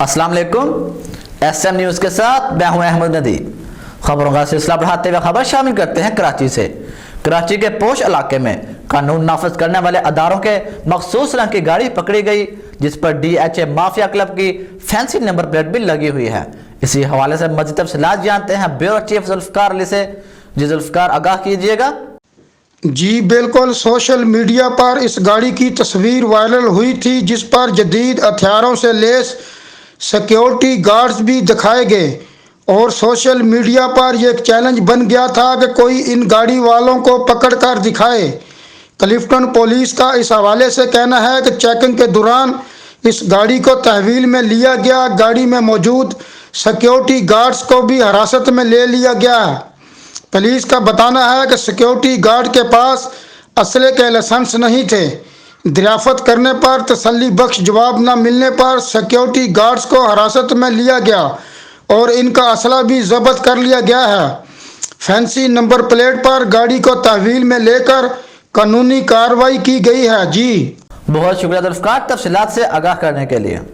अस्सलाम वालेकुम। SM news के साथ मैं हूं अहमद नदी। खबरों का सिलसिला बढ़ाते हुए खबर शामिल करते हैं कराची से। कराची के पोश इलाके में कानून नाफिज करने वाले अदारों के मखसूस रंग की गाड़ी पकड़ी गई, जिस पर DHA माफिया क्लब की फैंसी नंबर प्लेट भी लगी हुई है। इसी हवाले से मज़ीद तफसीलात जानते हैं ब्यूरो चीफ जुल्फकार अली से। जी जुल्फकार, आगाह कीजिएगा। जी बिल्कुल, सोशल मीडिया पर इस गाड़ी की तस्वीर वायरल हुई थी, जिस पर जदीद हथियारों से लैस सिक्योरिटी गार्ड्स भी दिखाए गए और सोशल मीडिया पर यह एक चैलेंज बन गया था कि कोई इन गाड़ी वालों को पकड़ कर दिखाए। क्लिफ्टन पुलिस का इस हवाले से कहना है कि चेकिंग के दौरान इस गाड़ी को तहवील में लिया गया। गाड़ी में मौजूद सिक्योरिटी गार्ड्स को भी हिरासत में ले लिया गया। पुलिस का बताना है कि सिक्योरिटी गार्ड के पास असले के लाइसेंस नहीं थे। दरियाफ्त करने पर तसल्ली बख्श जवाब न मिलने पर सिक्योरिटी गार्ड्स को हिरासत में लिया गया और इनका असला भी जब्त कर लिया गया है। फैंसी नंबर प्लेट पर गाड़ी को तहवील में लेकर कानूनी कार्रवाई की गई है। जी बहुत शुक्रिया जुल्फकार, तफसीलात से आगाह करने के लिए।